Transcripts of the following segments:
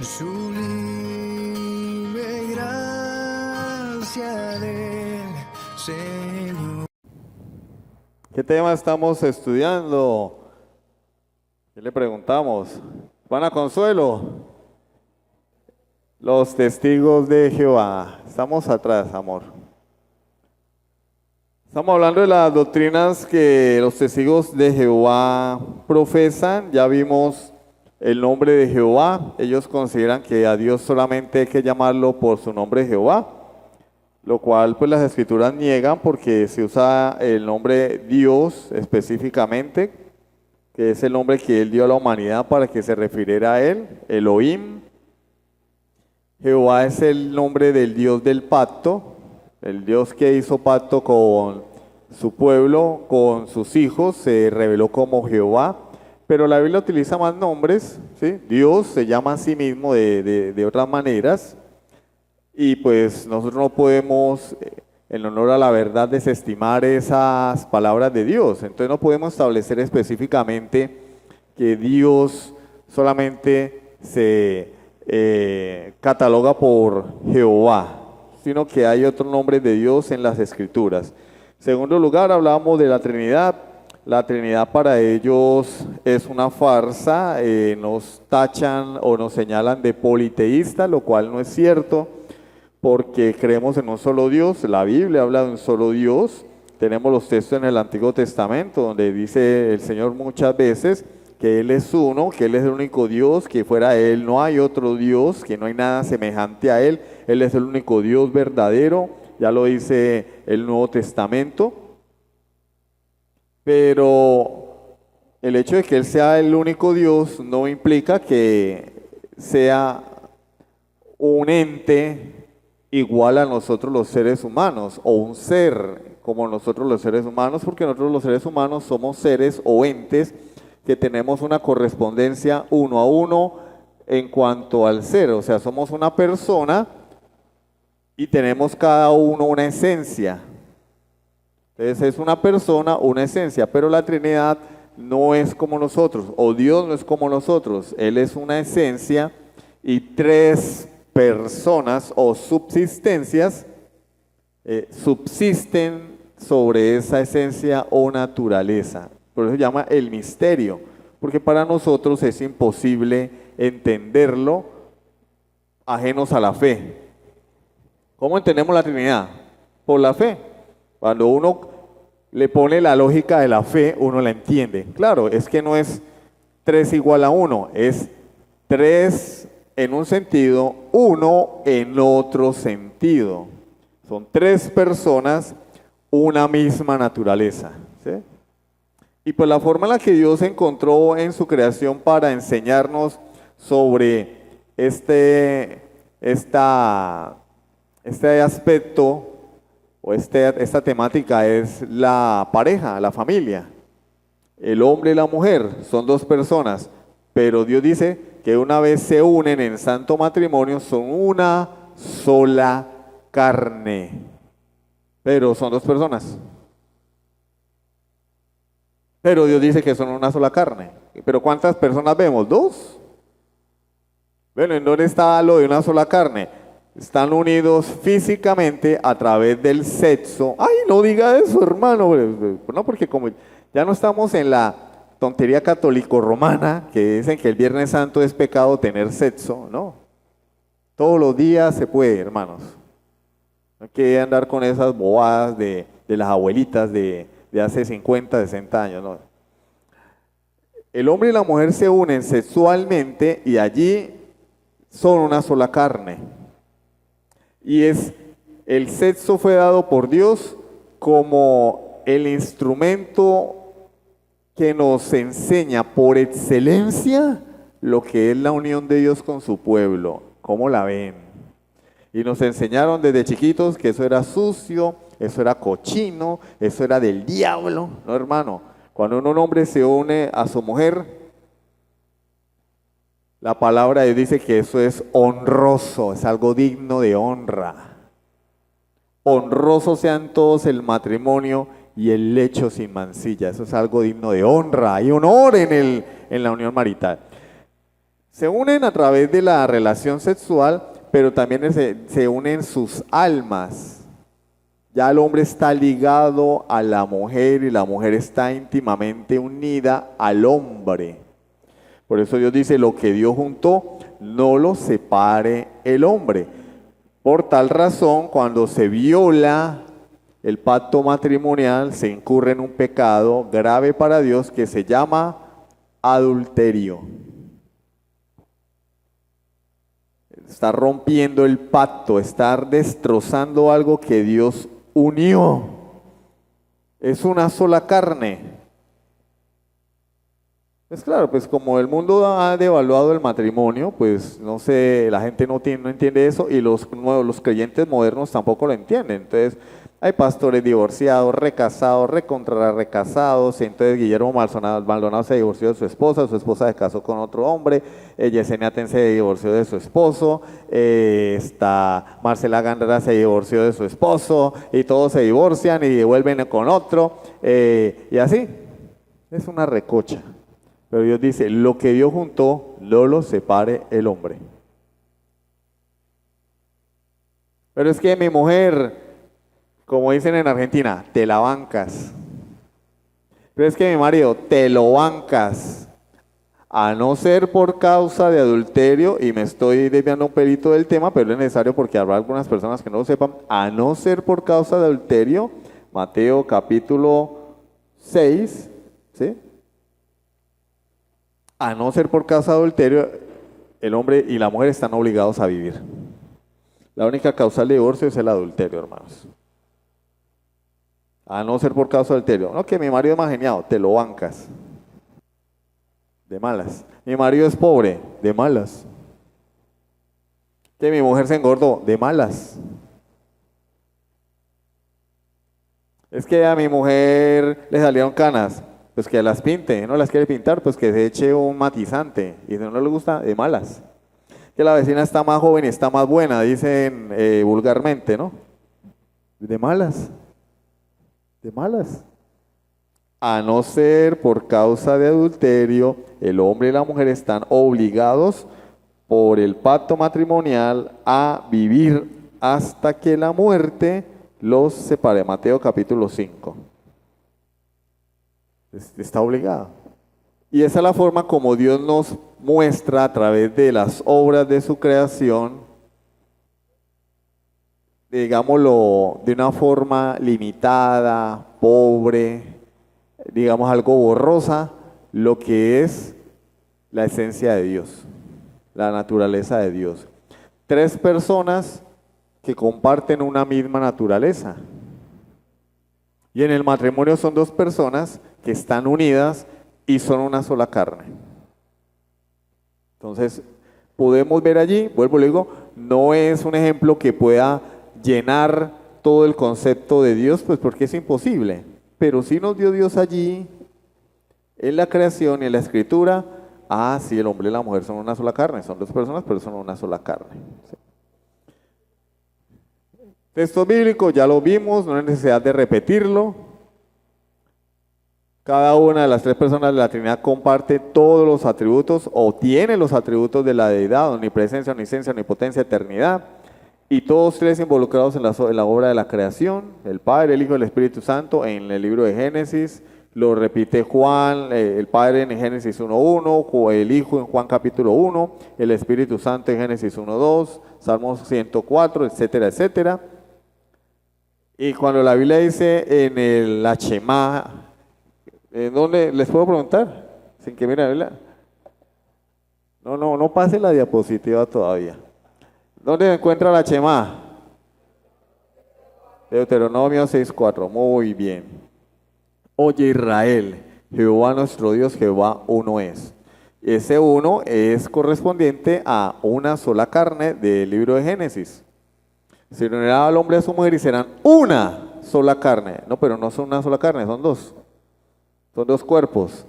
sublime gracia del Señor. ¿Qué tema estamos estudiando? ¿Qué le preguntamos? Juana Consuelo. Los testigos de Jehová. Estamos atrás, amor. Estamos hablando de las doctrinas que los testigos de Jehová profesan. Ya vimos el nombre de Jehová. Ellos consideran que a Dios solamente hay que llamarlo por su nombre Jehová, lo cual pues las escrituras niegan porque se usa el nombre Dios específicamente, que es el nombre que Él dio a la humanidad para que se refiriera a Él, Elohim. Jehová es el nombre del Dios del pacto, el Dios que hizo pacto con su pueblo, con sus hijos, se reveló como Jehová, pero la Biblia utiliza más nombres, ¿sí? Dios se llama a sí mismo de otras maneras, y pues nosotros no podemos, en honor a la verdad, desestimar esas palabras de Dios. Entonces no podemos establecer específicamente que Dios solamente se cataloga por Jehová, sino que hay otros nombres de Dios en las Escrituras. En segundo lugar, hablábamos de la Trinidad. La Trinidad para ellos es una farsa, nos tachan o nos señalan de politeístas, lo cual no es cierto, porque creemos en un solo Dios. La Biblia habla de un solo Dios. Tenemos los textos en el Antiguo Testamento donde dice el Señor muchas veces que Él es uno, que Él es el único Dios, que fuera de Él no hay otro Dios, que no hay nada semejante a Él. Él es el único Dios verdadero, ya lo dice el Nuevo Testamento. Pero el hecho de que Él sea el único Dios no implica que sea un ente igual a nosotros los seres humanos, o un ser como nosotros los seres humanos, porque nosotros los seres humanos somos seres o entes que tenemos una correspondencia uno a uno en cuanto al ser, o sea, somos una persona y tenemos cada uno una esencia. Entonces es una persona, una esencia, pero la Trinidad no es como nosotros, o Dios no es como nosotros. Él es una esencia y tres personas o subsistencias subsisten sobre esa esencia o naturaleza. Por eso se llama el misterio, porque para nosotros es imposible entenderlo ajenos a la fe. ¿Cómo entendemos la Trinidad? Por la fe. Cuando uno le pone la lógica de la fe, uno la entiende. Claro, es que no es 3 igual a 1, es 3 en un sentido, 1 en otro sentido. Son 3 personas, una misma naturaleza, ¿sí? Y pues la forma en la que Dios encontró en su creación para enseñarnos sobre este aspecto o esta temática es la pareja, la familia. El hombre y la mujer son 2 personas, pero Dios dice que una vez se unen en santo matrimonio son una sola carne. Pero son 2 personas. Pero Dios dice que son una sola carne. ¿Pero cuántas personas vemos? 2. Bueno, ¿en dónde está lo de una sola carne? Están unidos físicamente a través del sexo. ¡Ay, no diga eso, hermano! No, porque como ya no estamos en la tontería católico-romana, que dicen que el Viernes Santo es pecado tener sexo, ¿no? Todos los días se puede, hermanos. No hay que andar con esas bobadas de las abuelitas de hace 50, 60 años, ¿no? El hombre y la mujer se unen sexualmente y allí son una sola carne. Y el sexo fue dado por Dios como el instrumento que nos enseña por excelencia lo que es la unión de Dios con su pueblo. ¿Cómo la ven? Y nos enseñaron desde chiquitos que eso era sucio, eso era cochino, eso era del diablo. No, hermano, cuando un hombre se une a su mujer, la palabra de Dios dice que eso es honroso, es algo digno de honra. Honrosos sean todos el matrimonio y el lecho sin mancilla. Eso es algo digno de honra. Hay honor en la unión marital. Se unen a través de la relación sexual, pero también se unen sus almas. Ya el hombre está ligado a la mujer y la mujer está íntimamente unida al hombre. Por eso Dios dice, lo que Dios juntó, no lo separe el hombre. Por tal razón, cuando se viola el pacto matrimonial, se incurre en un pecado grave para Dios que se llama adulterio. Está rompiendo el pacto, está destrozando algo que Dios unió. Es una sola carne. Pues claro, pues como el mundo ha devaluado el matrimonio, pues no sé, la gente no entiende eso y los creyentes modernos tampoco lo entienden. Entonces, hay pastores divorciados, recasados, recasados. Entonces, Guillermo Maldonado se divorció de su esposa se casó con otro hombre. Yesenia Ten se divorció de su esposo. Marcela Gándara se divorció de su esposo. Y todos se divorcian y vuelven con otro. Y así, es una recocha. Pero Dios dice, lo que Dios juntó, no lo separe el hombre. Pero es que mi mujer, como dicen en Argentina, te la bancas. Pero es que mi marido, te lo bancas. A no ser por causa de adulterio, y me estoy desviando un pelito del tema, pero es necesario porque habrá algunas personas que no lo sepan, a no ser por causa de adulterio, Mateo capítulo 6, ¿sí? A no ser por causa de adulterio, el hombre y la mujer están obligados a vivir. La única causa del divorcio es el adulterio, hermanos. A no ser por causa de adulterio. No, que mi marido es más geniado, te lo bancas. De malas. Mi marido es pobre, de malas. Que mi mujer se engordó, de malas. Es que a mi mujer le salieron canas. Pues que las pinte, no las quiere pintar, pues que se eche un matizante. Y si no le gusta, de malas. Que la vecina está más joven y está más buena, dicen vulgarmente, ¿no? De malas. De malas. A no ser por causa de adulterio, el hombre y la mujer están obligados por el pacto matrimonial a vivir hasta que la muerte los separe. Mateo capítulo 5. Está obligado. Y esa es la forma como Dios nos muestra a través de las obras de su creación, digámoslo, de una forma limitada, pobre, digamos algo borrosa, lo que es la esencia de Dios, la naturaleza de Dios. 3 personas que comparten una misma naturaleza. Y en el matrimonio son 2 personas que están unidas y son una sola carne. Entonces, podemos ver allí, vuelvo y le digo, no es un ejemplo que pueda llenar todo el concepto de Dios, pues porque es imposible. Pero sí nos dio Dios allí, en la creación y en la escritura, sí, el hombre y la mujer son una sola carne, son 2 personas, pero son una sola carne. ¿Sí? Texto bíblico, ya lo vimos, no hay necesidad de repetirlo. Cada una de las 3 personas de la Trinidad comparte todos los atributos o tiene los atributos de la deidad, omnipresencia, omnisciencia, omnipotencia, eternidad. Y todos 3 involucrados en la obra de la creación, el Padre, el Hijo y el Espíritu Santo en el libro de Génesis. Lo repite Juan, el Padre en Génesis 1.1, el Hijo en Juan capítulo 1, el Espíritu Santo en Génesis 1.2, Salmos 104, etcétera, etcétera. Y cuando la Biblia dice en la Shema, ¿dónde les puedo preguntar? Sin que miren la Biblia. No pase la diapositiva todavía. ¿Dónde se encuentra la Shema? Deuteronomio 6.4, muy bien. Oye Israel, Jehová nuestro Dios, Jehová uno es. Ese uno es correspondiente a una sola carne del libro de Génesis. Se unirá al hombre y a su mujer y serán una sola carne. No, pero no son una sola carne, son 2. Son 2 cuerpos,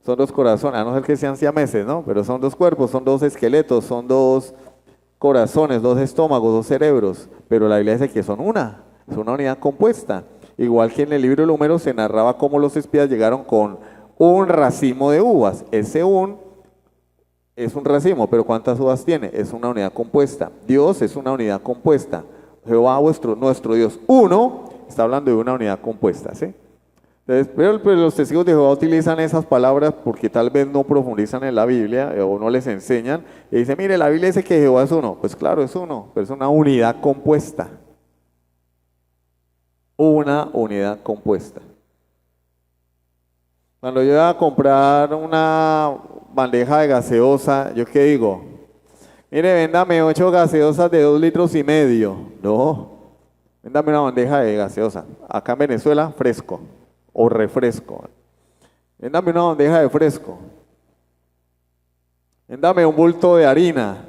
son 2 corazones, a no ser que sean siameses, ¿no? Pero son 2 cuerpos, son 2 esqueletos, son 2 corazones, 2 estómagos, 2 cerebros. Pero la Biblia dice que son una, es una unidad compuesta. Igual que en el libro de Números se narraba cómo los espías llegaron con un racimo de uvas. Ese es un racimo, pero ¿cuántas uvas tiene? Es una unidad compuesta. Dios es una unidad compuesta. Jehová nuestro Dios, uno, está hablando de una unidad compuesta, ¿sí? Entonces, pero pues, los testigos de Jehová utilizan esas palabras porque tal vez no profundizan en la Biblia o no les enseñan. Y dicen, mire, la Biblia dice que Jehová es uno. Pues claro, es uno, pero es una unidad compuesta. Una unidad compuesta. Cuando yo voy a comprar una bandeja de gaseosa, ¿yo qué digo? Mire, véndame 8 gaseosas de 2,5 litros. No, véndame una bandeja de gaseosa. Acá en Venezuela, fresco o refresco. Véndame una bandeja de fresco. Véndame un bulto de harina.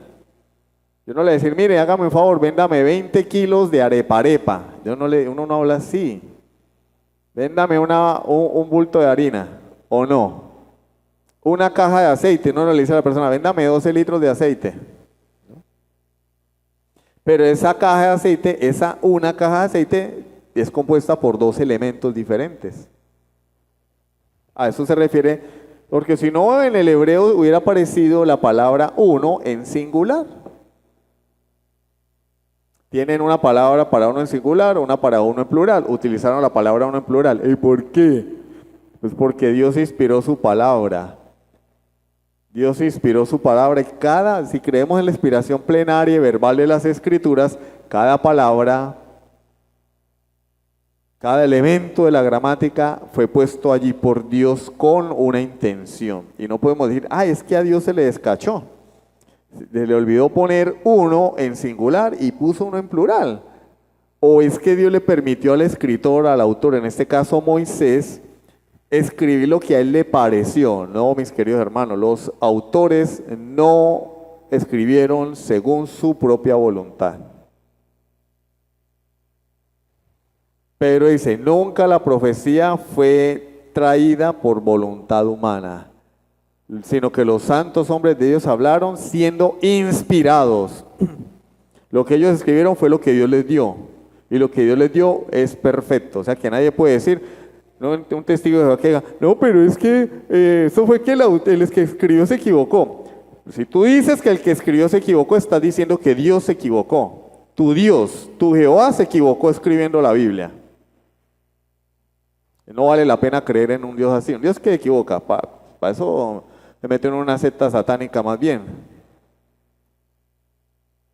Yo no le voy a decir, mire, hágame un favor, véndame 20 kilos de arepa. Uno no habla así. Véndame un bulto de harina, o no. Una caja de aceite, no le dice a la persona, véndame 12 litros de aceite. Pero esa caja de aceite, una caja de aceite es compuesta por 2 elementos diferentes. A eso se refiere, porque si no en el hebreo hubiera aparecido la palabra uno en singular. Tienen una palabra para uno en singular, una para uno en plural. Utilizaron la palabra uno en plural. ¿Y por qué? Pues porque Dios inspiró su palabra. Dios inspiró su palabra y si creemos en la inspiración plenaria y verbal de las Escrituras, cada palabra, cada elemento de la gramática fue puesto allí por Dios con una intención. Y no podemos decir, es que a Dios se le descachó. Se le olvidó poner uno en singular y puso uno en plural. O es que Dios le permitió al escritor, al autor, en este caso Moisés, escribir lo que a él le pareció. No, mis queridos hermanos, los autores no escribieron según su propia voluntad. Pero dice, nunca la profecía fue traída por voluntad humana, sino que los santos hombres de Dios hablaron siendo inspirados. Lo que ellos escribieron fue lo que Dios les dio, y lo que Dios les dio es perfecto. O sea que nadie puede decir, no, un testigo de Jehová que diga, no, pero es que eso fue que el que escribió se equivocó. Si tú dices que el que escribió se equivocó, estás diciendo que Dios se equivocó. Tu Dios, tu Jehová se equivocó escribiendo la Biblia. No vale la pena creer en un Dios así. Un Dios que equivoca, para eso se mete en una secta satánica más bien.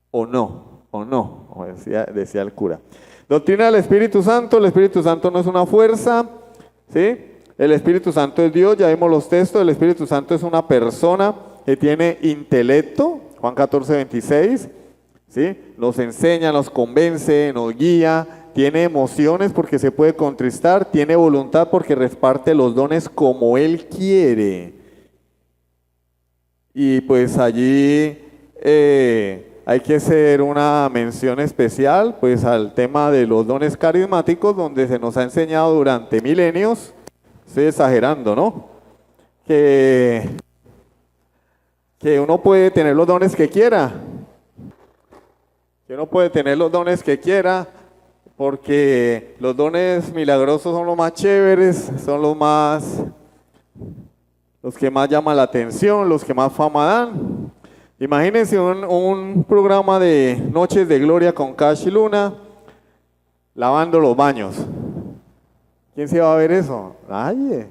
O no, como decía el cura. Doctrina del Espíritu Santo. El Espíritu Santo no es una fuerza, ¿sí? El Espíritu Santo es Dios, ya vimos los textos. El Espíritu Santo es una persona que tiene intelecto, Juan 14, 26, ¿sí? Nos enseña, nos convence, nos guía, tiene emociones porque se puede contristar, tiene voluntad porque reparte los dones como Él quiere. Y pues allí hay que hacer una mención especial pues al tema de los dones carismáticos, donde se nos ha enseñado durante milenios, estoy exagerando, ¿no? Que uno puede tener los dones que quiera, porque los dones milagrosos son los más chéveres, son los que más llaman la atención, los que más fama dan. Imagínense un programa de Noches de Gloria con Cash y Luna lavando los baños. ¿Quién se va a ver eso? Nadie.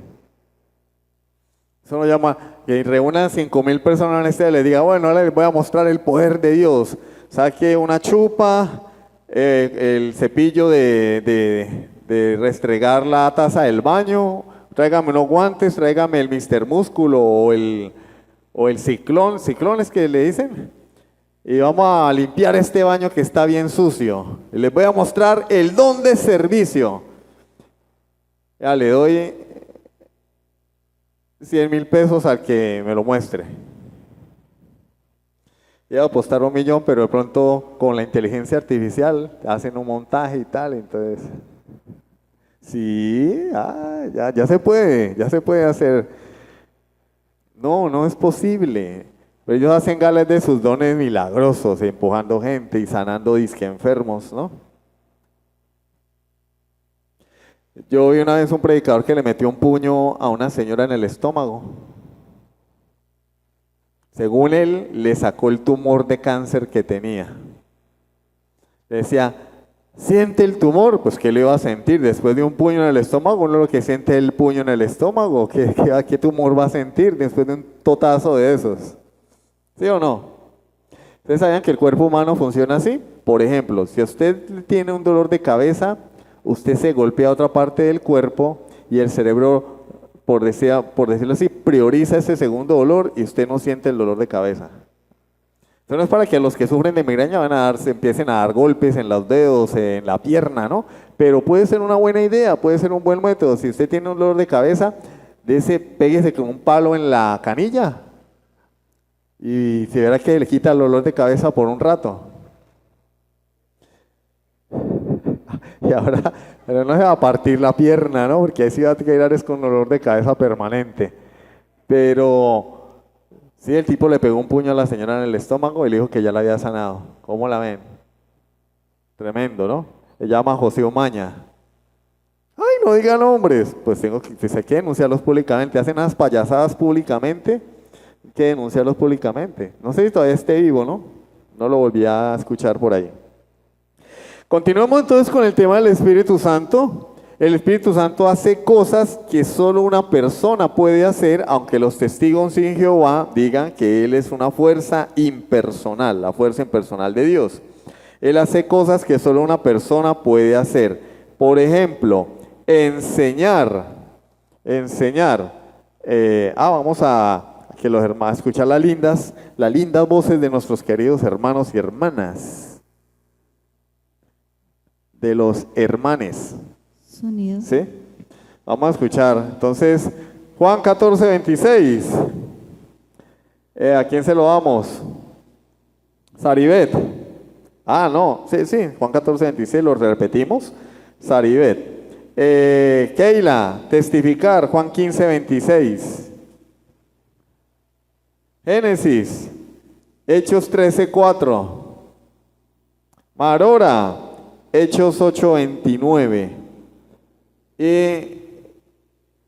Eso lo llama, que reúnan 5,000 personas en este y les diga, bueno, ahora les voy a mostrar el poder de Dios. Saque una chupa, el cepillo de restregar la taza del baño, tráigame unos guantes, tráigame el Mr. Músculo o el ciclón es que le dicen, y vamos a limpiar este baño que está bien sucio. Y les voy a mostrar el don de servicio. Ya le doy 100,000 pesos al que me lo muestre. Iba a apostar 1,000,000, pero de pronto con la inteligencia artificial hacen un montaje y tal, entonces sí, ya se puede hacer. No es posible. Pero ellos hacen gala de sus dones milagrosos, empujando gente y sanando disque enfermos, ¿no? Yo vi una vez un predicador que le metió un puño a una señora en el estómago. Según él, le sacó el tumor de cáncer que tenía. Le decía, ¿siente el tumor? Pues ¿qué le iba a sentir? Después de un puño en el estómago, uno lo que siente el puño en el estómago. ¿Qué tumor va a sentir después de un totazo de esos? ¿Sí o no? ¿Ustedes sabían que el cuerpo humano funciona así? Por ejemplo, si usted tiene un dolor de cabeza, usted se golpea otra parte del cuerpo y el cerebro, por decirlo así, prioriza ese segundo dolor y usted no siente el dolor de cabeza. Esto no es para que los que sufren de migraña empiecen a dar golpes en los dedos, en la pierna, ¿no? Pero puede ser una buena idea, puede ser un buen método. Si usted tiene un dolor de cabeza, péguese con un palo en la canilla y se verá que le quita el dolor de cabeza por un rato. Y ahora, pero no se va a partir la pierna, ¿no? Porque ahí sí va a quedar es con dolor de cabeza permanente. Pero sí, el tipo le pegó un puño a la señora en el estómago y le dijo que ya la había sanado. ¿Cómo la ven? Tremendo, ¿no? Se llama José Omaña. Ay, no digan nombres. Pues hay que denunciarlos públicamente. Hacen unas payasadas públicamente. Hay que denunciarlos públicamente. No sé si todavía esté vivo, ¿no? No lo volví a escuchar por ahí. Continuamos entonces con el tema del Espíritu Santo. El Espíritu Santo hace cosas que solo una persona puede hacer, aunque los testigos sin Jehová digan que Él es una fuerza impersonal, la fuerza impersonal de Dios. Él hace cosas que solo una persona puede hacer. Por ejemplo, enseñar. Vamos a que los hermanos escuchar las lindas voces de nuestros queridos hermanos y hermanas. De los hermanes. Sonido. ¿Sí? Vamos a escuchar. Entonces, Juan 14, 26. ¿A quién se lo damos? Saribet. No, sí, Juan 14, 26, lo repetimos. Saribet. Keila, testificar, Juan 15, 26. Génesis, Hechos 13, 4. Marora, Hechos 8:29 y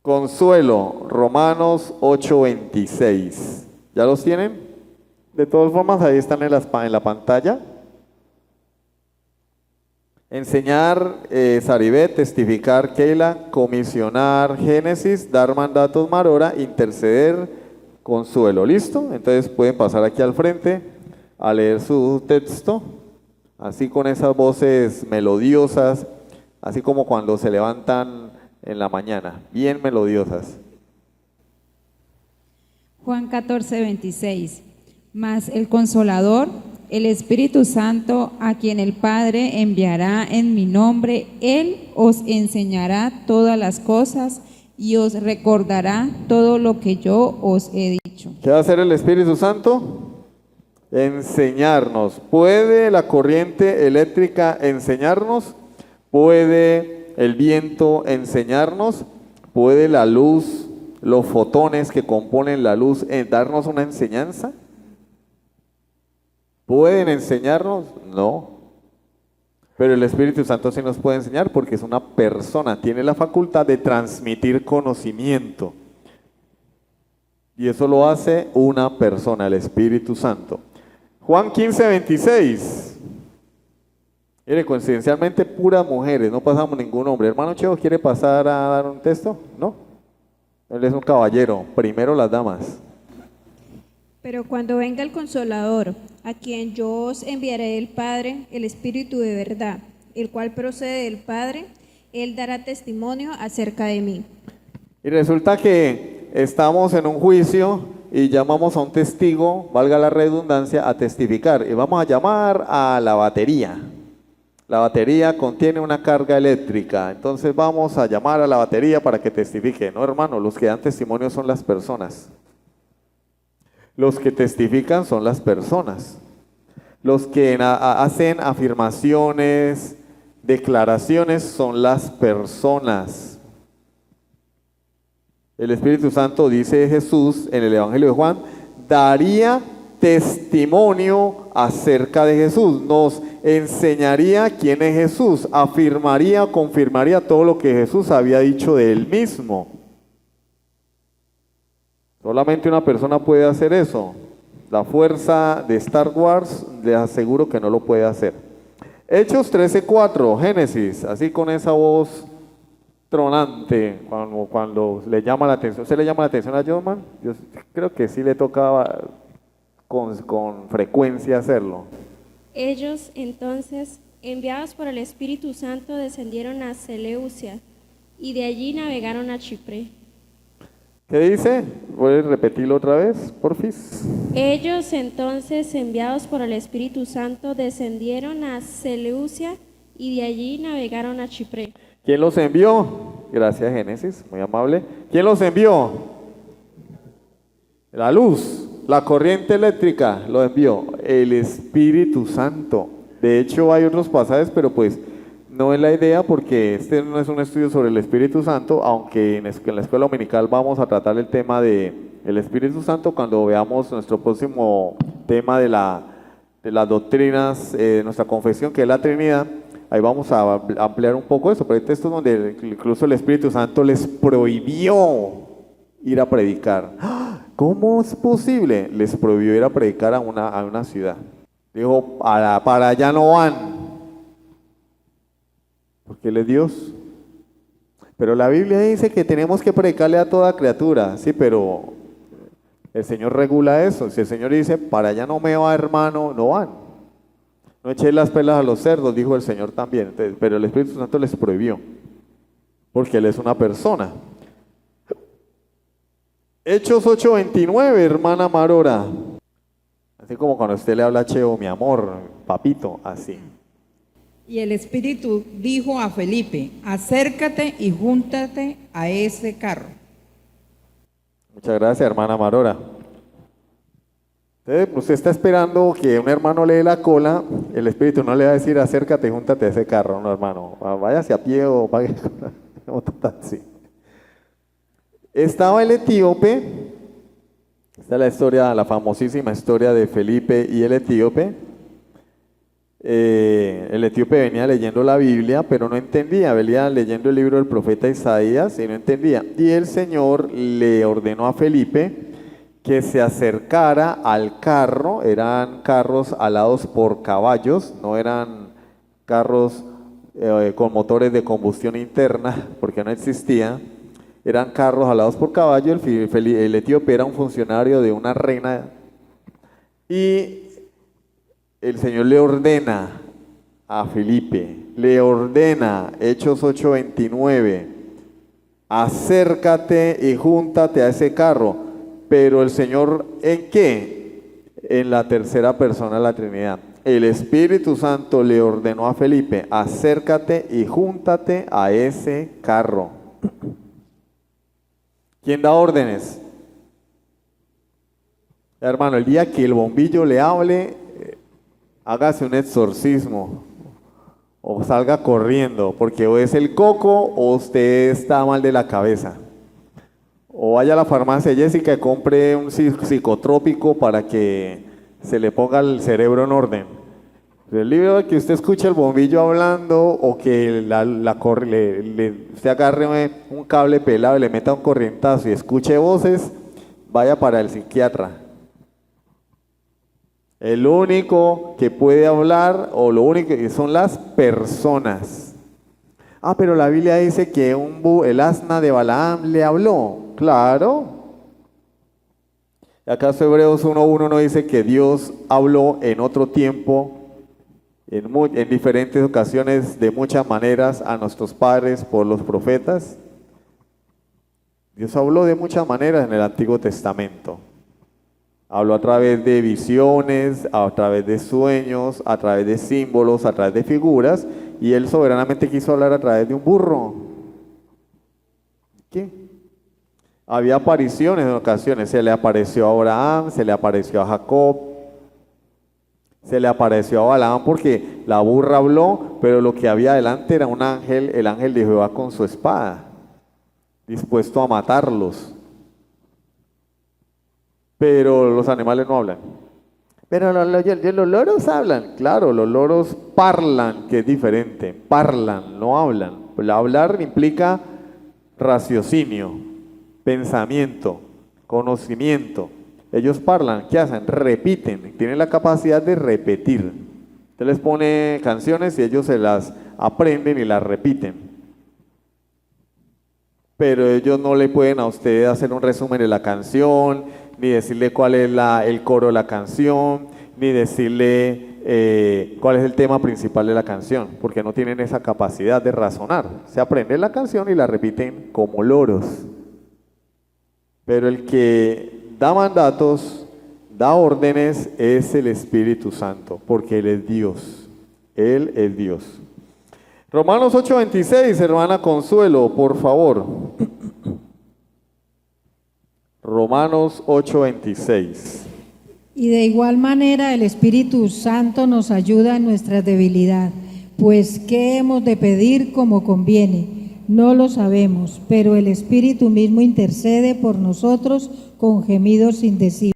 Consuelo, Romanos 8:26. ¿Ya los tienen? De todas formas, ahí están en la pantalla. Enseñar, Saribet, testificar, Keila, comisionar, Génesis, dar mandatos, Marora, interceder, Consuelo. ¿Listo? Entonces pueden pasar aquí al frente a leer su texto. Así con esas voces melodiosas, así como cuando se levantan en la mañana, bien melodiosas. Juan 14, 26. Mas el Consolador, el Espíritu Santo, a quien el Padre enviará en mi nombre, Él os enseñará todas las cosas y os recordará todo lo que yo os he dicho. ¿Qué va a hacer el Espíritu Santo? Enseñarnos. ¿Puede la corriente eléctrica enseñarnos? ¿Puede el viento enseñarnos? ¿Puede la luz, los fotones que componen la luz, darnos una enseñanza? ¿Pueden enseñarnos? No. Pero el Espíritu Santo sí nos puede enseñar porque es una persona, tiene la facultad de transmitir conocimiento. Y eso lo hace una persona, el Espíritu Santo. Juan 15, 26. Mire, coincidencialmente puras mujeres, no pasamos ningún hombre. Hermano Cheo, ¿quiere pasar a dar un texto? No. Él es un caballero, primero las damas. Pero cuando venga el Consolador, a quien yo os enviaré del Padre, el Espíritu de verdad, el cual procede del Padre, Él dará testimonio acerca de mí. Y resulta que estamos en un juicio y llamamos a un testigo, valga la redundancia, a testificar. Y vamos a llamar a la batería. La batería contiene una carga eléctrica, entonces vamos a llamar a la batería para que testifique. No, hermano, los que dan testimonio son las personas. Los que testifican son las personas. Los que hacen afirmaciones, declaraciones son las personas. El Espíritu Santo, dice Jesús en el Evangelio de Juan, daría testimonio acerca de Jesús, nos enseñaría quién es Jesús, afirmaría, confirmaría todo lo que Jesús había dicho de él mismo. Solamente una persona puede hacer eso. La fuerza de Star Wars, les aseguro que no lo puede hacer. Hechos 13:4, Génesis, así con esa voz tronante, cuando le llama la atención. ¿Se le llama la atención a John? Yo creo que sí le tocaba con frecuencia hacerlo. Ellos entonces, enviados por el Espíritu Santo, descendieron a Seleucia y de allí navegaron a Chipre. ¿Qué dice? ¿Puedes repetirlo otra vez, porfis? Ellos entonces, enviados por el Espíritu Santo, descendieron a Seleucia y de allí navegaron a Chipre. ¿Quién los envió? Gracias, Génesis, muy amable. ¿Quién los envió? La luz, la corriente eléctrica lo envió el Espíritu Santo. De hecho, hay otros pasajes, pero pues no es la idea porque este no es un estudio sobre el Espíritu Santo, aunque en la escuela dominical vamos a tratar el tema del Espíritu Santo cuando veamos nuestro próximo tema de las doctrinas de nuestra confesión, que es la Trinidad. Ahí vamos a ampliar un poco eso, pero hay textos donde incluso el Espíritu Santo les prohibió ir a predicar. ¿Cómo es posible? Les prohibió ir a predicar a una ciudad. Dijo, para allá no van, porque Él es Dios. Pero la Biblia dice que tenemos que predicarle a toda criatura, sí, pero el Señor regula eso. Si el Señor dice, para allá no me va, hermano, no van. No echéis las pelas a los cerdos, dijo el Señor también. Entonces, pero el Espíritu Santo les prohibió, porque Él es una persona. Hechos 8:29, hermana Marora. Así como cuando usted le habla a Cheo, mi amor, papito, así. Y el Espíritu dijo a Felipe, acércate y júntate a ese carro. Muchas gracias, hermana Marora. Entonces, usted está esperando que un hermano le dé la cola, el Espíritu no le va a decir acércate, júntate a ese carro, no, hermano, váyase a pie o pague con taxi. Estaba el etíope, esta es la historia, la famosísima historia de Felipe y el etíope. El etíope venía leyendo la Biblia, pero no entendía, venía leyendo el libro del profeta Isaías y no entendía. Y el Señor le ordenó a Felipe que se acercara al carro. Eran carros alados por caballos, no eran carros con motores de combustión interna, porque no existía. Eran carros alados por caballo. El etíope era un funcionario de una reina y el Señor le ordena a Felipe, le ordena, Hechos 8:29, acércate y júntate a ese carro. Pero el Señor, ¿en qué? En la tercera persona de la Trinidad. El Espíritu Santo le ordenó a Felipe, acércate y júntate a ese carro. ¿Quién da órdenes? Hermano, el día que el bombillo le hable, hágase un exorcismo o salga corriendo, porque o es el coco o usted está mal de la cabeza. O vaya a la farmacia Jessica y compre un psicotrópico para que se le ponga el cerebro en orden. El libro de que usted escuche el bombillo hablando o que usted agarre un cable pelado y le meta un corrientazo y escuche voces, vaya para el psiquiatra. El único que puede hablar o lo único que son las personas. Pero la Biblia dice que el asna de Balaam le habló. Claro. ¿Acaso Hebreos 1:1 no dice que Dios habló en otro tiempo, en diferentes ocasiones, de muchas maneras a nuestros padres por los profetas? Dios habló de muchas maneras en el Antiguo Testamento. Habló a través de visiones, a través de sueños, a través de símbolos, a través de figuras, y Él soberanamente quiso hablar a través de un burro. ¿Qué? Había apariciones en ocasiones, se le apareció a Abraham, se le apareció a Jacob, se le apareció a Balaam porque la burra habló, pero lo que había adelante era un ángel, el ángel de Jehová con su espada, dispuesto a matarlos. Pero los animales no hablan. Pero los loros hablan, claro, los loros parlan, que es diferente, parlan, no hablan. Hablar implica raciocinio, pensamiento, conocimiento. Ellos parlan, ¿qué hacen? Repiten, tienen la capacidad de repetir. Usted les pone canciones y ellos se las aprenden y las repiten. Pero ellos no le pueden a usted hacer un resumen de la canción, ni decirle cuál es el coro de la canción, ni decirle cuál es el tema principal de la canción, porque no tienen esa capacidad de razonar. Se aprenden la canción y la repiten como loros. Pero el que da mandatos, da órdenes, es el Espíritu Santo, porque Él es Dios. Él es Dios. Romanos 8:26, hermana Consuelo, por favor. Romanos 8:26. Y de igual manera el Espíritu Santo nos ayuda en nuestra debilidad, pues ¿qué hemos de pedir como conviene? No lo sabemos, pero el Espíritu mismo intercede por nosotros con gemidos indecibles.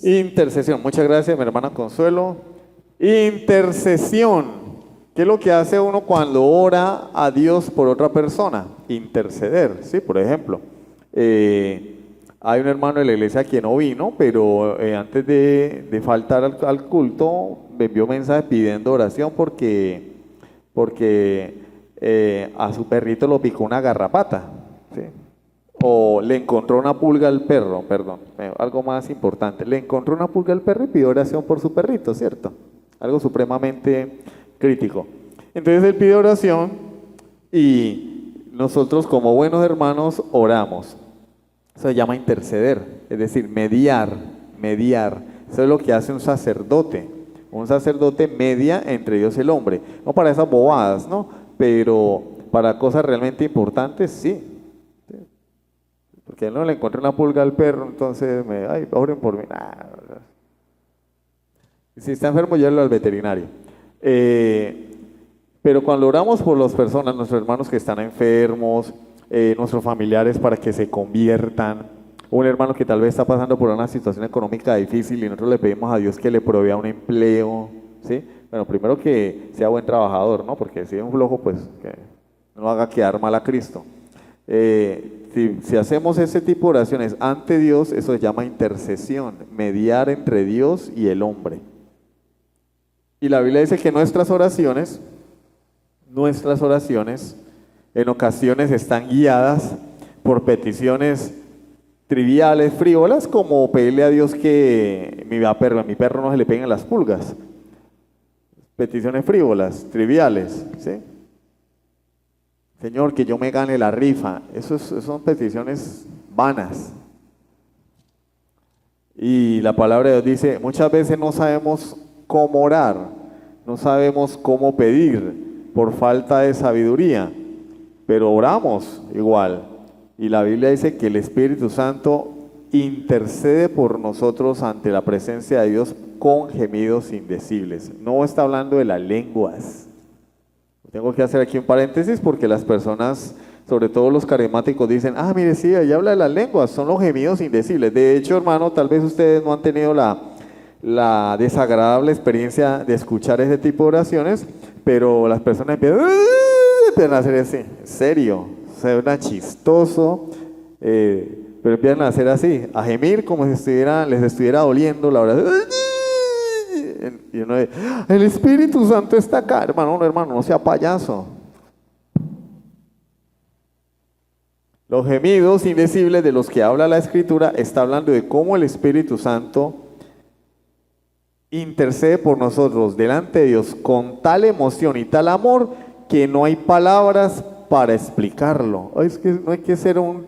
Intercesión, muchas gracias mi hermana Consuelo. Intercesión, ¿qué es lo que hace uno cuando ora a Dios por otra persona? Interceder, ¿sí? Por ejemplo, hay un hermano de la iglesia que no vino, pero antes de faltar al culto me envió mensaje pidiendo oración porque a su perrito lo picó una garrapata, ¿sí? O le encontró una pulga al perro, perdón, algo más importante, le encontró una pulga al perro y pidió oración por su perrito, ¿cierto? Algo supremamente crítico. Entonces él pide oración y nosotros como buenos hermanos oramos. Eso se llama interceder, es decir, mediar. Eso es lo que hace un sacerdote. Un sacerdote media entre Dios y el hombre. No para esas bobadas, ¿no? Pero para cosas realmente importantes, sí. Porque él no le encontré una pulga al perro, entonces ay, oren por mí. Si está enfermo, llévelo al veterinario. Pero cuando oramos por las personas, nuestros hermanos que están enfermos, nuestros familiares para que se conviertan, un hermano que tal vez está pasando por una situación económica difícil y nosotros le pedimos a Dios que le provea un empleo, ¿sí? Bueno, primero que sea buen trabajador, ¿no? Porque si es un flojo, pues que no haga quedar mal a Cristo. Si hacemos ese tipo de oraciones ante Dios, eso se llama intercesión, mediar entre Dios y el hombre. Y la Biblia dice que nuestras oraciones en ocasiones están guiadas por peticiones triviales, frívolas, como pedirle a Dios que a mi perro no se le peguen las pulgas. Peticiones frívolas, triviales, ¿sí? Señor, que yo me gane la rifa. Esas son peticiones vanas. Y la palabra de Dios dice, muchas veces no sabemos cómo orar, no sabemos cómo pedir por falta de sabiduría, pero oramos igual. Y la Biblia dice que el Espíritu Santo intercede por nosotros ante la presencia de Dios con gemidos indecibles. No está hablando de las lenguas. Tengo que hacer aquí un paréntesis porque las personas, sobre todo los carismáticos, dicen, mire, sí, ahí habla de las lenguas, son los gemidos indecibles. De hecho, hermano, tal vez ustedes no han tenido la desagradable experiencia de escuchar ese tipo de oraciones, pero las personas empiezan a hacer así, en serio, suena chistoso, pero empiezan a hacer así, a gemir como si les estuviera doliendo la oración. Y uno dice, el Espíritu Santo está acá. Hermano, no sea payaso. Los gemidos indecibles de los que habla la Escritura está hablando de cómo el Espíritu Santo intercede por nosotros delante de Dios con tal emoción y tal amor que no hay palabras para explicarlo. Es que no hay que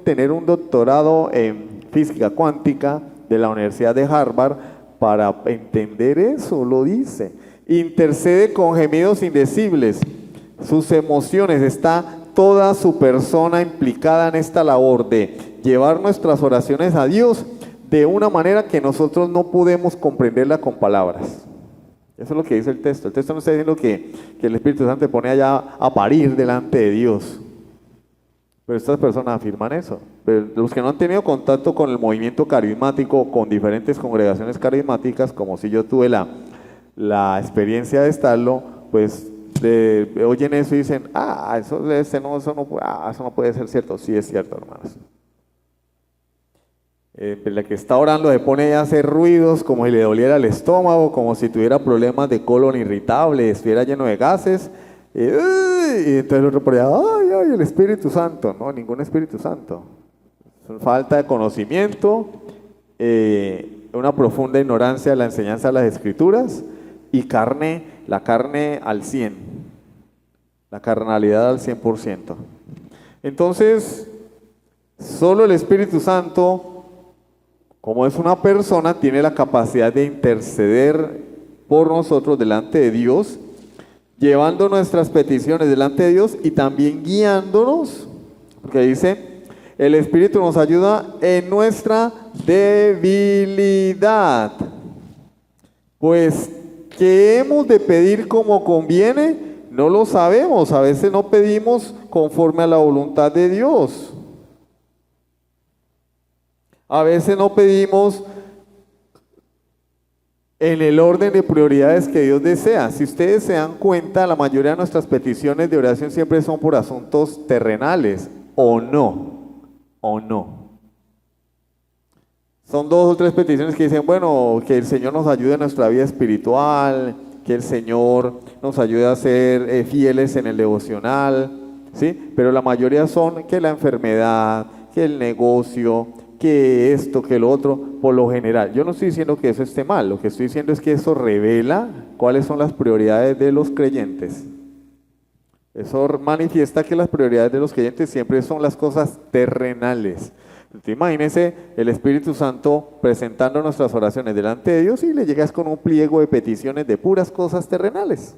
tener un doctorado en física cuántica de la Universidad de Harvard para entender eso, lo dice. Intercede con gemidos indecibles. Sus emociones, está toda su persona implicada en esta labor de llevar nuestras oraciones a Dios de una manera que nosotros no podemos comprenderla con palabras. Eso es lo que dice el texto. El texto no está diciendo que el Espíritu Santo te pone allá a parir delante de Dios. Pero estas personas afirman eso. Pero los que no han tenido contacto con el movimiento carismático, con diferentes congregaciones carismáticas, como si yo tuve la experiencia de estarlo, pues oyen eso y dicen, eso no puede ser cierto. Sí es cierto, hermanos. La que está orando se pone a hacer ruidos como si le doliera el estómago, como si tuviera problemas de colon irritable, estuviera lleno de gases. Y entonces el otro por allá, ay, el Espíritu Santo. No, ningún Espíritu Santo. Es falta de conocimiento, una profunda ignorancia de la enseñanza de las Escrituras y la carne al 100%, la carnalidad al 100%. Entonces, solo el Espíritu Santo, como es una persona, tiene la capacidad de interceder por nosotros delante de Dios, llevando nuestras peticiones delante de Dios y también guiándonos, porque dice, el Espíritu nos ayuda en nuestra debilidad. Pues, ¿qué hemos de pedir como conviene? No lo sabemos. A veces no pedimos conforme a la voluntad de Dios. A veces no pedimos en el orden de prioridades que Dios desea. Si ustedes se dan cuenta, la mayoría de nuestras peticiones de oración siempre son por asuntos terrenales, ¿o no? ¿O no? Son 2 o 3 peticiones que dicen, bueno, que el Señor nos ayude en nuestra vida espiritual, que el Señor nos ayude a ser fieles en el devocional, ¿sí? Pero la mayoría son que la enfermedad, que el negocio, que esto, que lo otro, por lo general. Yo no estoy diciendo que eso esté mal, lo que estoy diciendo es que eso revela cuáles son las prioridades de los creyentes. Eso manifiesta que las prioridades de los creyentes siempre son las cosas terrenales. Entonces, imagínense el Espíritu Santo presentando nuestras oraciones delante de Dios y le llegas con un pliego de peticiones de puras cosas terrenales.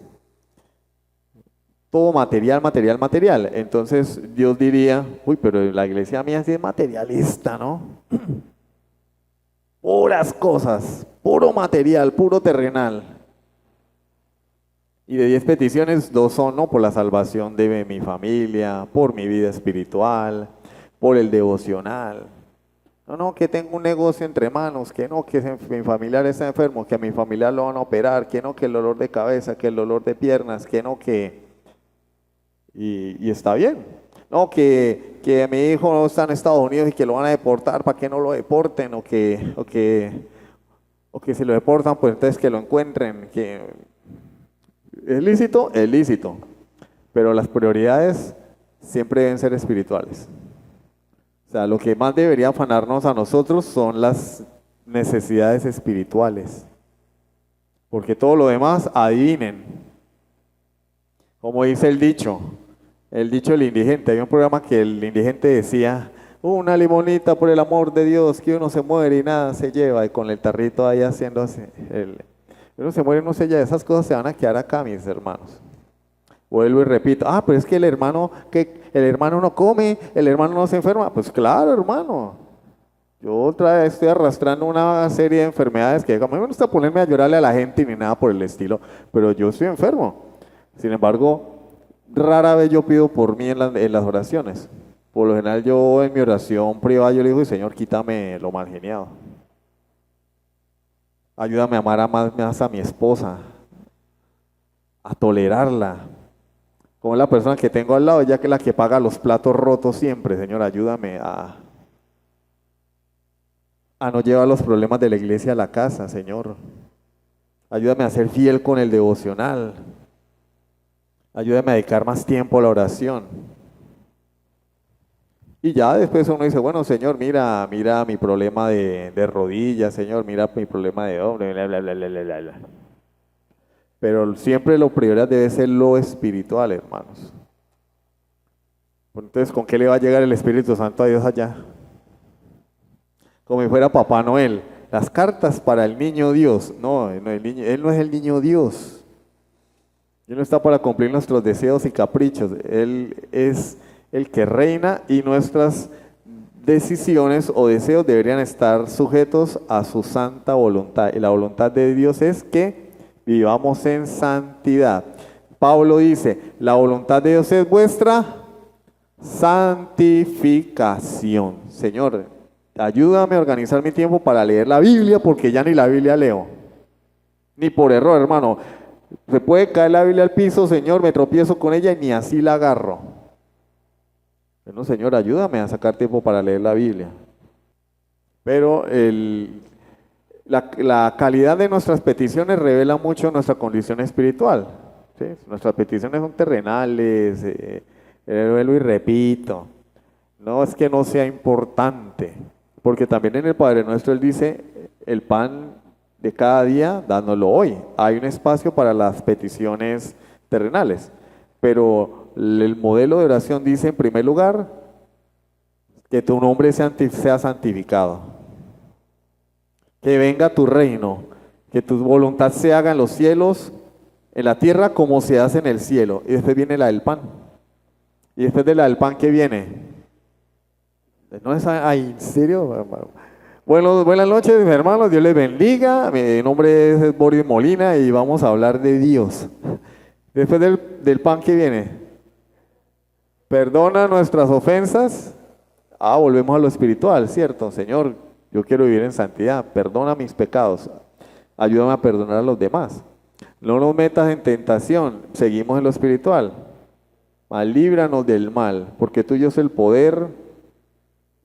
Todo material, material, material. Entonces Dios diría, uy, pero la iglesia mía sí es materialista, ¿no? Puras cosas, puro material, puro terrenal. Y de 10 peticiones, 2 son, ¿no? Por la salvación de mi familia, por mi vida espiritual, por el devocional. No, que tengo un negocio entre manos, que no, que mi familiar está enfermo, que a mi familiar lo van a operar, que no, que el dolor de cabeza, que el dolor de piernas, que no, que... Y está bien. No, que mi hijo no está en Estados Unidos y que lo van a deportar, ¿para que no lo deporten? O que si lo deportan, pues entonces que lo encuentren, que... ¿Es lícito? Es lícito. Pero las prioridades siempre deben ser espirituales. O sea, lo que más debería afanarnos a nosotros son las necesidades espirituales. Porque todo lo demás, adivinen. Como dice el dicho del indigente. Hay un programa que el indigente decía, una limonita por el amor de Dios, que uno se muere y nada se lleva. Y con el tarrito ahí haciendo así, uno se muere, no se lleva, esas cosas se van a quedar acá, mis hermanos. Vuelvo y repito, pero es que el hermano no come, el hermano no se enferma. Pues claro, hermano. Yo otra vez estoy arrastrando una serie de enfermedades que a mí me gusta ponerme a llorarle a la gente ni nada por el estilo, pero yo estoy enfermo. Sin embargo, rara vez yo pido por mí en las oraciones. Por lo general yo en mi oración privada yo le digo, Señor, quítame lo mal geniado. Ayúdame a amar más a mi esposa, a tolerarla. Como es la persona que tengo al lado, ella que es la que paga los platos rotos siempre. Señor, ayúdame a no llevar los problemas de la iglesia a la casa, Señor. Ayúdame a ser fiel con el devocional. Ayúdame a dedicar más tiempo a la oración. Y ya después uno dice, bueno, Señor, mira mi problema de rodillas, Señor, mira mi problema de hombre, bla, bla, bla, bla, bla, bla. Pero siempre lo prioridad debe ser lo espiritual, hermanos. Entonces, ¿con qué le va a llegar el Espíritu Santo a Dios allá? Como si fuera Papá Noel. Las cartas para el niño Dios. No, Él no es el niño Dios. Él no está para cumplir nuestros deseos y caprichos. Él es el que reina y nuestras decisiones o deseos deberían estar sujetos a su santa voluntad. Y la voluntad de Dios es que vivamos en santidad. Pablo dice, la voluntad de Dios es vuestra santificación. Señor, ayúdame a organizar mi tiempo para leer la Biblia, porque ya ni la Biblia leo. Ni por error, hermano. Se puede caer la Biblia al piso, Señor, me tropiezo con ella y ni así la agarro. Bueno, Señor, ayúdame a sacar tiempo para leer la Biblia. Pero la calidad de nuestras peticiones revela mucho nuestra condición espiritual. ¿Sí? Nuestras peticiones son terrenales, vuelvo y repito, no es que no sea importante, porque también en el Padre Nuestro Él dice, el pan de cada día, dándolo hoy. Hay un espacio para las peticiones terrenales, pero el modelo de oración dice en primer lugar que tu nombre sea santificado, que venga tu reino, que tu voluntad se haga en los cielos, en la tierra como se hace en el cielo. Y después viene la del pan. Y después de la del pan, ¿qué viene? ¿No es ahí, en serio? Bueno, buenas noches, mis hermanos, Dios les bendiga. Mi nombre es Boris Molina y vamos a hablar de Dios. Después del pan, ¿qué viene? Perdona nuestras ofensas. Volvemos a lo espiritual, ¿cierto? Señor, yo quiero vivir en santidad, perdona mis pecados, ayúdame a perdonar a los demás. No nos metas en tentación, seguimos en lo espiritual. Líbranos del mal, porque tuyo es el poder,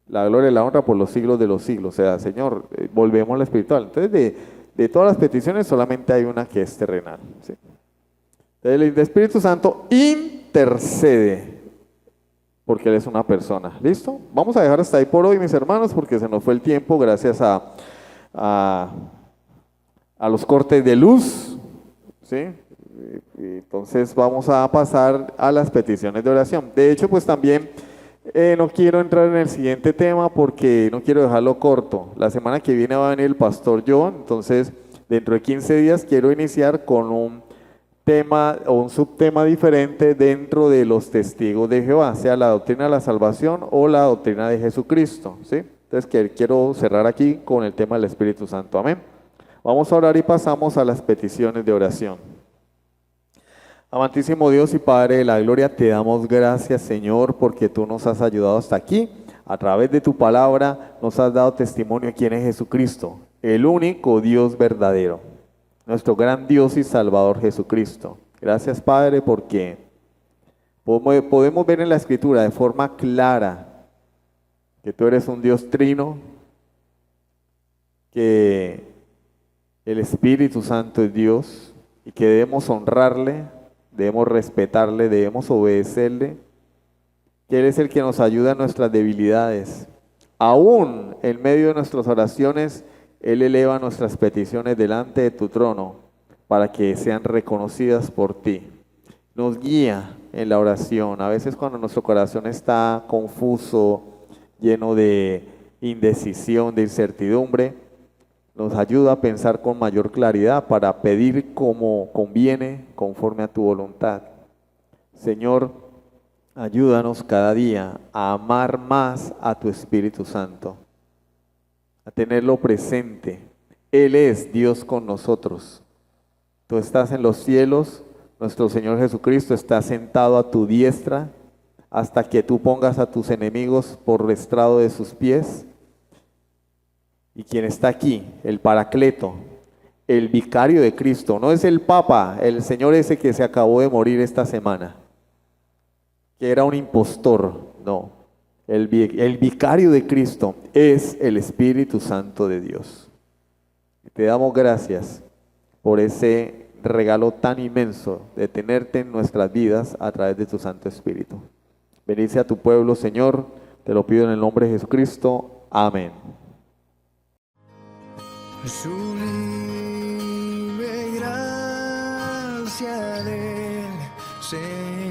la gloria y la honra por los siglos de los siglos. O sea, Señor, volvemos a lo espiritual. Entonces, de todas las peticiones, solamente hay una que es terrenal. ¿Sí? Entonces, el Espíritu Santo intercede, porque Él es una persona. ¿Listo? Vamos a dejar hasta ahí por hoy, mis hermanos, porque se nos fue el tiempo gracias a los cortes de luz. ¿Sí? Entonces vamos a pasar a las peticiones de oración. De hecho, pues también no quiero entrar en el siguiente tema porque no quiero dejarlo corto. La semana que viene va a venir el pastor John, entonces dentro de 15 días quiero iniciar con un tema o un subtema diferente dentro de los testigos de Jehová, sea la doctrina de la salvación o la doctrina de Jesucristo. ¿Sí? Entonces quiero cerrar aquí con el tema del Espíritu Santo. Amén. Vamos a orar y pasamos a las peticiones de oración. Amantísimo Dios y Padre de la gloria, te damos gracias, Señor, porque tú nos has ayudado hasta aquí. A través de tu palabra nos has dado testimonio de quién es Jesucristo, el único Dios verdadero, nuestro gran Dios y Salvador Jesucristo. Gracias, Padre, porque podemos ver en la Escritura de forma clara que tú eres un Dios trino, que el Espíritu Santo es Dios y que debemos honrarle, debemos respetarle, debemos obedecerle, que Él es el que nos ayuda en nuestras debilidades. Aún en medio de nuestras oraciones, Él eleva nuestras peticiones delante de tu trono para que sean reconocidas por ti. Nos guía en la oración. A veces cuando nuestro corazón está confuso, lleno de indecisión, de incertidumbre, nos ayuda a pensar con mayor claridad para pedir como conviene, conforme a tu voluntad. Señor, ayúdanos cada día a amar más a tu Espíritu Santo, a tenerlo presente. Él es Dios con nosotros. Tú estás en los cielos, nuestro Señor Jesucristo está sentado a tu diestra hasta que tú pongas a tus enemigos por estrado de sus pies. Y quien está aquí, el Paracleto, el vicario de Cristo, no es el Papa, el señor ese que se acabó de morir esta semana, que era un impostor, no. El vicario de Cristo es el Espíritu Santo de Dios. Y te damos gracias por ese regalo tan inmenso de tenerte en nuestras vidas a través de tu Santo Espíritu. Bendice a tu pueblo, Señor, te lo pido en el nombre de Jesucristo. Amén. Sublime gracia del Señor.